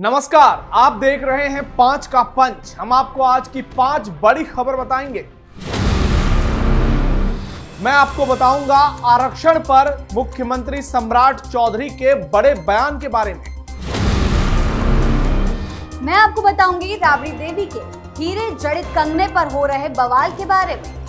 नमस्कार, आप देख रहे हैं 5 का पंच। हम आपको आज की 5 बड़ी खबर बताएंगे। मैं आपको बताऊंगा आरक्षण पर मुख्यमंत्री सम्राट चौधरी के बड़े बयान के बारे में। मैं आपको बताऊंगी राबड़ी देवी के हीरे जड़ित कंगने पर हो रहे बवाल के बारे में।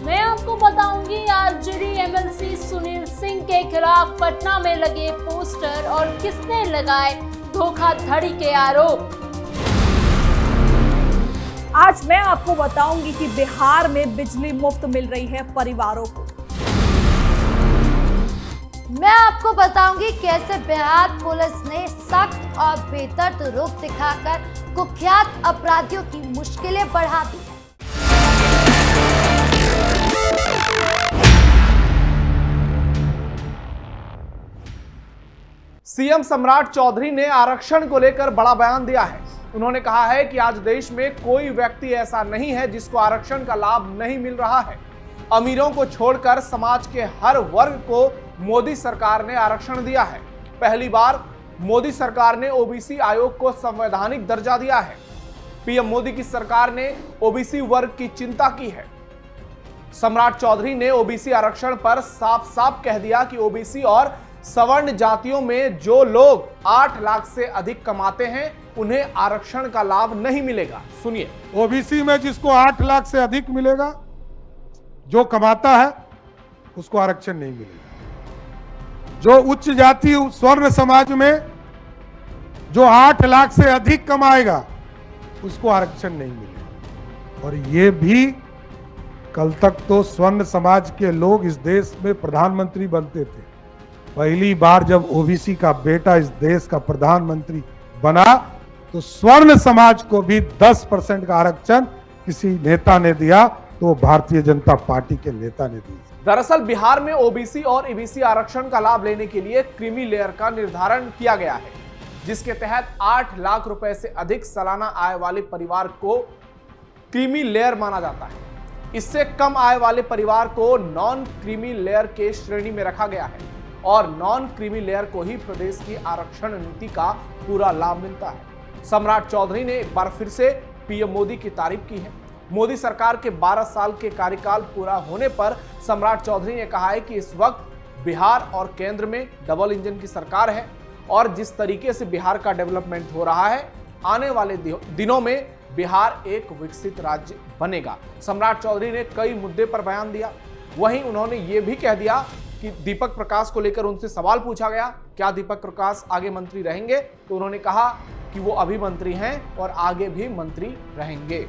मैं आपको बताऊंगी आरजेडी एमएलसी सुनील सिंह के खिलाफ पटना में लगे पोस्टर और किसने लगाए धोखाधड़ी के आरोप। आज मैं आपको बताऊंगी कि बिहार में बिजली मुफ्त मिल रही है परिवारों को। मैं आपको बताऊंगी कैसे बिहार पुलिस ने सख्त और बेहतर रुख दिखाकर कुख्यात अपराधियों की मुश्किलें बढ़ा दी। सीएम सम्राट चौधरी ने आरक्षण को लेकर बड़ा बयान दिया है। उन्होंने कहा है कि आज देश में कोई व्यक्ति ऐसा नहीं है जिसको आरक्षण का लाभ नहीं मिल रहा है। अमीरों को छोड़कर समाज के हर वर्ग को मोदी सरकार ने आरक्षण दिया है। पहली बार मोदी सरकार ने ओबीसी आयोग को संवैधानिक दर्जा दिया है। पीएम मोदी की सरकार ने ओबीसी वर्ग की चिंता की है। सम्राट चौधरी ने ओबीसी आरक्षण पर साफ साफ कह दिया कि ओबीसी और सवर्ण जातियों में जो लोग 8 लाख से अधिक कमाते हैं उन्हें आरक्षण का लाभ नहीं मिलेगा। सुनिए। ओबीसी में जिसको 8 लाख से अधिक मिलेगा, जो कमाता है उसको आरक्षण नहीं मिलेगा। जो उच्च जाति स्वर्ण समाज में जो 8 लाख से अधिक कमाएगा उसको आरक्षण नहीं मिलेगा। और ये भी कल तक तो स्वर्ण समाज के लोग इस देश में प्रधानमंत्री बनते थे। पहली बार जब ओबीसी का बेटा इस देश का प्रधानमंत्री बना तो स्वर्ण समाज को भी 10% का आरक्षण किसी नेता ने दिया, तो भारतीय जनता पार्टी के नेता ने दिया। दरअसल बिहार में ओबीसी और ईबीसी आरक्षण का लाभ लेने के लिए क्रीमी लेयर का निर्धारण किया गया है, जिसके तहत 8 लाख रुपए से अधिक सालाना आय वाले परिवार को क्रीमी लेयर माना जाता है। इससे कम आय वाले परिवार को नॉन क्रीमी लेयर के श्रेणी में रखा गया है और नॉन क्रीमी लेयर को ही प्रदेश की आरक्षण नीति का पूरा लाभ मिलता है। सम्राट चौधरी ने एक बार फिर से पीएम मोदी की तारीफ की है। मोदी सरकार के 12 साल के कार्यकाल पूरा होने पर सम्राट चौधरी ने कहा है कि इस वक्त बिहार और केंद्र में डबल इंजन की सरकार है और जिस तरीके से बिहार का डेवलपमेंट हो रहा है, आने वाले दिनों में बिहार एक विकसित राज्य बनेगा। सम्राट चौधरी ने कई मुद्दे पर बयान दिया। वहीं उन्होंने ये भी कह दिया कि दीपक प्रकाश को लेकर उनसे सवाल पूछा गया, क्या दीपक प्रकाश आगे मंत्री रहेंगे, तो उन्होंने कहा कि वो अभी मंत्री हैं और आगे भी मंत्री रहेंगे।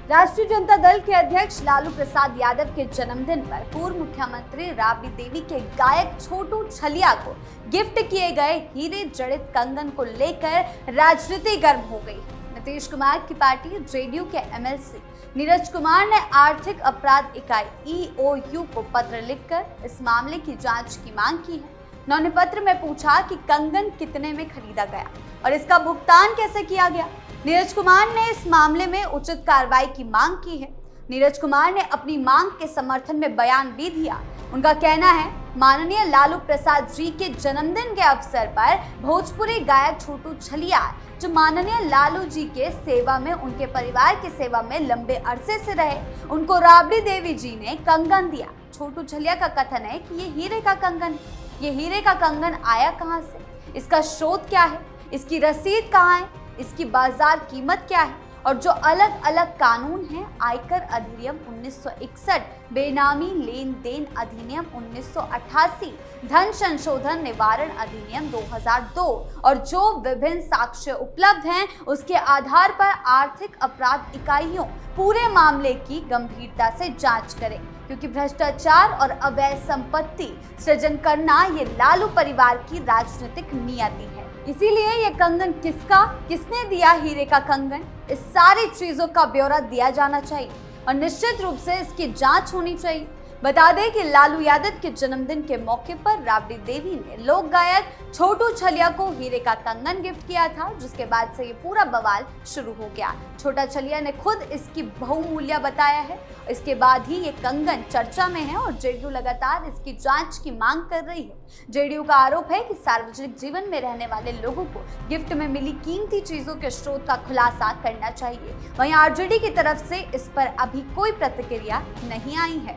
राष्ट्रीय जनता दल के अध्यक्ष लालू प्रसाद यादव के जन्मदिन पर पूर्व मुख्यमंत्री राबड़ी देवी के गायक छोटू छलिया को गिफ्ट किए गए हीरे जड़ित कंगन को लेकर राजनीति गर्म हो गई। नीतीश कुमार की पार्टी जेडीयू के एमएलसी नीरज कुमार ने आर्थिक अपराध इकाई ईओयू को पत्र लिखकर इस मामले की जांच की मांग की है। उन्होंने पत्र में पूछा कि कंगन कितने में खरीदा गया और इसका भुगतान कैसे किया गया। नीरज कुमार ने इस मामले में उचित कार्रवाई की मांग की है। नीरज कुमार ने अपनी मांग के समर्थन में बयान भी दिया। उनका कहना है, माननीय लालू प्रसाद जी के जन्मदिन के अवसर पर भोजपुरी गायक छोटू छलिया, जो माननीय लालू जी के सेवा में, उनके परिवार की सेवा में लंबे अरसे से रहे, उनको राबड़ी देवी जी ने कंगन दिया। छोटू छलिया का कथन है कि ये हीरे का कंगन है। ये हीरे का कंगन आया कहाँ से, इसका स्रोत क्या है, इसकी रसीद कहाँ है, इसकी बाजार कीमत क्या है, और जो अलग अलग कानून हैं, आयकर अधिनियम 1961, बेनामी लेन देन अधिनियम 1988, धन संशोधन निवारण अधिनियम 2002 और जो विभिन्न साक्ष्य उपलब्ध हैं, उसके आधार पर आर्थिक अपराध इकाइयों पूरे मामले की गंभीरता से जांच करें, क्योंकि भ्रष्टाचार और अवैध संपत्ति सृजन करना ये लालू परिवार की राजनीतिक नियति है। इसीलिए ये कंगन किसका, किसने दिया हीरे का कंगन, इस सारी चीजों का ब्यौरा दिया जाना चाहिए और निश्चित रूप से इसकी जांच होनी चाहिए। बता दें कि लालू यादव के जन्मदिन के मौके पर राबड़ी देवी ने लोक गायक छोटू छलिया को हीरे का कंगन गिफ्ट किया था, जिसके बाद से ये पूरा बवाल शुरू हो गया। छोटा छलिया ने खुद इसकी बहुमूल्य बताया है। इसके बाद ही ये कंगन चर्चा में है और जेडीयू लगातार इसकी जांच की मांग कर रही है। जेडीयू का आरोप है कि सार्वजनिक जीवन में रहने वाले लोगों को गिफ्ट में मिली कीमती चीजों के स्रोत का खुलासा करना चाहिए। वहीं आरजेडी की तरफ से इस पर अभी कोई प्रतिक्रिया नहीं आई है।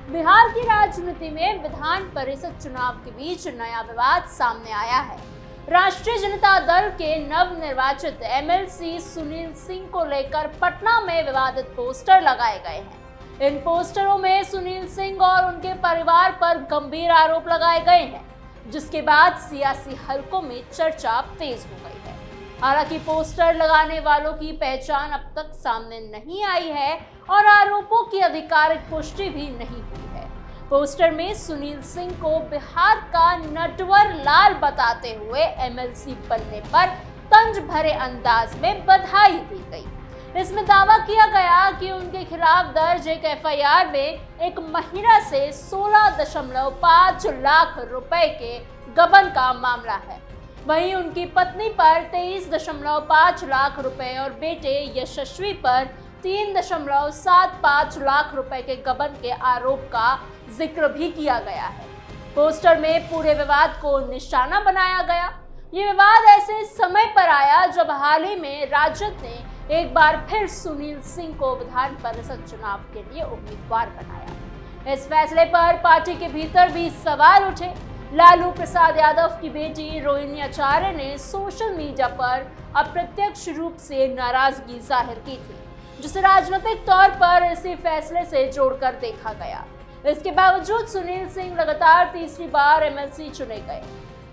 बिहार की राजनीति में विधान परिषद चुनाव के बीच नया विवाद सामने आया है। राष्ट्रीय जनता दल के नवनिर्वाचित एमएलसी सुनील सिंह को लेकर पटना में विवादित पोस्टर लगाए गए हैं। इन पोस्टरों में सुनील सिंह और उनके परिवार पर गंभीर आरोप लगाए गए हैं, जिसके बाद सियासी हलकों में चर्चा तेज हो गई है। हालांकि पोस्टर लगाने वालों की पहचान अब तक सामने नहीं आई है और आरोपों की आधिकारिक पुष्टि भी नहीं हुई है। पोस्टर में सुनील सिंह को बिहार का नटवर लाल बताते हुए एमएलसी बनने पर तंज भरे अंदाज में बधाई दी गई। इसमें दावा किया गया कि उनके खिलाफ दर्ज एक एफआईआर में एक महिला से 16.5 लाख रुपए के गबन का मामला है। वहीं उनकी पत्नी पर 23.5 लाख रुपए और बेटे यशस्वी पर 3.75 लाख रुपए के गबन के आरोप का जिक्र भी किया गया है। पोस्टर में पूरे विवाद को निशाना बनाया गया। ये विवाद ऐसे समय पर आया जब हाल ही में राजद ने एक बार फिर सुनील सिंह को विधान परिषद चुनाव के लिए उम्मीदवार बनाया। इस फैसले पर पार्टी के भीतर भी सवाल उठे। लालू प्रसाद यादव की बेटी रोहिणी आचार्य ने सोशल मीडिया पर अप्रत्यक्ष रूप से नाराजगी जाहिर की थी, जिसे राजनीतिक तौर पर इसी फैसले से जोड़कर देखा गया। इसके बावजूद सुनील सिंह लगातार तीसरी बार एमएलसी चुने गए।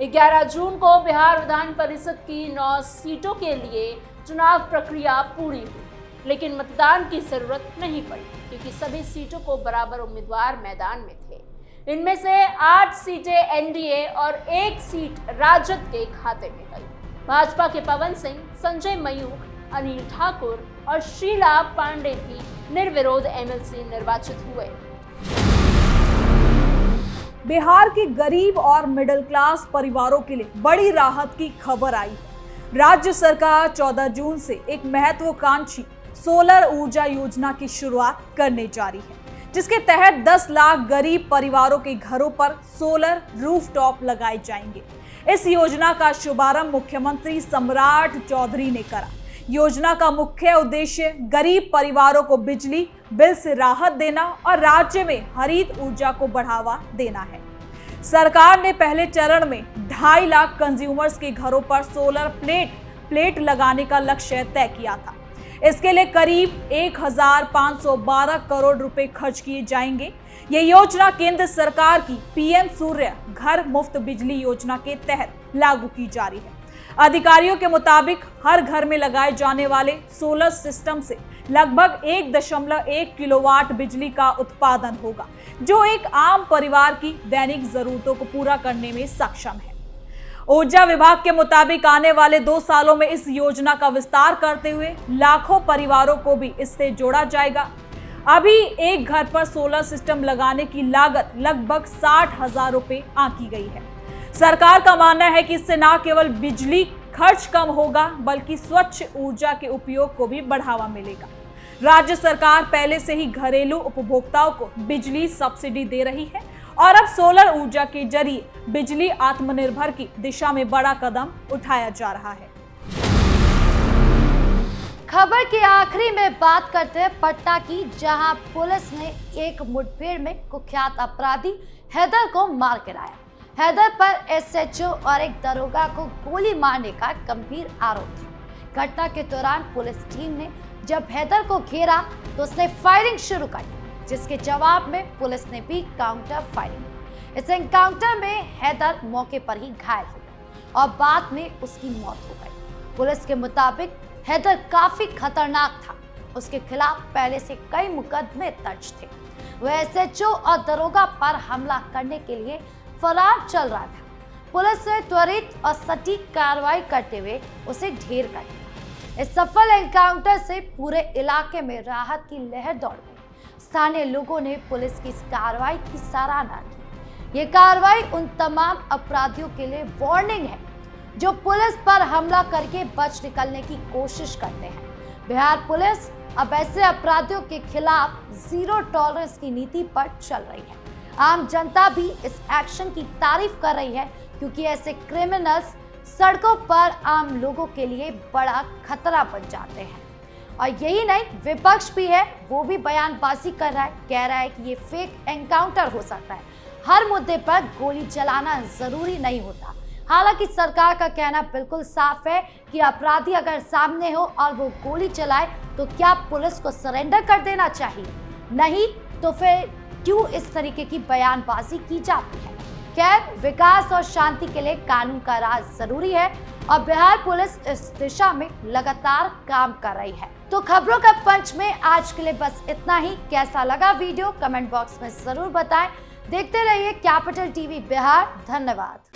11 जून को बिहार विधान परिषद की 9 सीटों के लिए चुनाव प्रक्रिया पूरी हुई, लेकिन मतदान की जरूरत नहीं पड़ी क्योंकि सभी सीटों को बराबर उम्मीदवार मैदान में थे। इनमें से 8 सीटें एनडीए और 1 सीट राजद के खाते में गई। भाजपा के पवन सिंह, संजय मयूख, अनिल ठाकुर और शीला पांडे भी निर्विरोध एमएलसी निर्वाचित हुए। बिहार के गरीब और मिडिल क्लास परिवारों के लिए बड़ी राहत की खबर आई है। राज्य सरकार 14 जून से एक महत्वाकांक्षी सोलर ऊर्जा योजना की शुरुआत करने जा रही है, जिसके तहत 10 लाख गरीब परिवारों के घरों पर सोलर रूफटॉप लगाए जाएंगे। इस योजना का शुभारंभ मुख्यमंत्री सम्राट चौधरी ने करा। योजना का मुख्य उद्देश्य गरीब परिवारों को बिजली बिल से राहत देना और राज्य में हरित ऊर्जा को बढ़ावा देना है। सरकार ने पहले चरण में 2.5 लाख कंज्यूमर्स के घरों पर सोलर प्लेट लगाने का लक्ष्य तय किया था। इसके लिए करीब 1512 करोड़ रुपए खर्च किए जाएंगे। ये योजना केंद्र सरकार की पीएम सूर्य घर मुफ्त बिजली योजना के तहत लागू की जा रही है। अधिकारियों के मुताबिक हर घर में लगाए जाने वाले सोलर सिस्टम से लगभग 1.1 किलोवाट बिजली का उत्पादन होगा, जो एक आम परिवार की दैनिक जरूरतों को पूरा करने में सक्षम है। ऊर्जा विभाग के मुताबिक आने वाले 2 सालों में इस योजना का विस्तार करते हुए लाखों परिवारों को भी इससे जोड़ा जाएगा। अभी एक घर पर सोलर सिस्टम लगाने की लागत लगभग 60,000 रुपए आंकी गई है। सरकार का मानना है कि इससे न केवल बिजली खर्च कम होगा, बल्कि स्वच्छ ऊर्जा के उपयोग को भी बढ़ावा मिलेगा। राज्य सरकार पहले से ही घरेलू उपभोक्ताओं को बिजली सब्सिडी दे रही है और अब सोलर ऊर्जा के जरिए बिजली आत्मनिर्भर की दिशा में बड़ा कदम उठाया जा रहा है। खबर के आखिरी में बात करते हैं पटना की, जहां पुलिस ने एक मुठभेड़ में कुख्यात अपराधी हैदर को मार गिराया। हैदर पर एसएचओ और एक दरोगा को गोली मारने का गंभीर आरोप था। घटना के दौरान पुलिस टीम ने जब हैदर को घेरा तो उसने फायरिंग शुरू कर दी, जिसके जवाब में पुलिस ने भी काउंटर फायरिंग की। इस एनकाउंटर में हैदर मौके पर ही घायल हो गया और बाद में उसकी मौत हो गई। पुलिस के मुताबिक हैदर काफी खतरनाक था। उसके खिलाफ पहले से कई मुकदमे दर्ज थे। वह एसएचओ और दरोगा पर हमला करने के लिए फरार चल रहा था। पुलिस ने त्वरित और सटीक कार्रवाई करते हुए उसे ढेर कर दिया। इस सफल एनकाउंटर से पूरे इलाके में राहत की लहर दौड़ गई। स्थानीय लोगों ने पुलिस की इस कार्रवाई की सराहना की। ये कार्रवाई उन तमाम अपराधियों के लिए वार्निंग है जो पुलिस पर हमला करके बच निकलने की कोशिश करते हैं। बिहार पुलिस अब ऐसे अपराधियों के खिलाफ जीरो टॉलरेंस की नीति पर चल रही है। आम जनता भी इस एक्शन की तारीफ कर रही है क्योंकि ऐसे क्रिमिनल्स सड़कों पर आम लोगों के लिए बड़ा खतरा बन जाते हैं। और यही नहीं, विपक्ष भी है, वो भी बयानबाजी कर रहा है, कह रहा है कि ये फेक एनकाउंटर हो सकता है, हर मुद्दे पर गोली चलाना जरूरी नहीं होता। हालांकि सरकार का कहना बिल्कुल साफ है कि अपराधी अगर सामने हो और वो गोली चलाए तो क्या पुलिस को सरेंडर कर देना चाहिए? नहीं तो फिर क्यों इस तरीके की बयानबाजी की जाती है? खैर, विकास और शांति के लिए कानून का राज जरूरी है और बिहार पुलिस इस दिशा में लगातार काम कर रही है। तो खबरों का पंच में आज के लिए बस इतना ही। कैसा लगा वीडियो कमेंट बॉक्स में जरूर बताएं। देखते रहिए कैपिटल टीवी बिहार। धन्यवाद।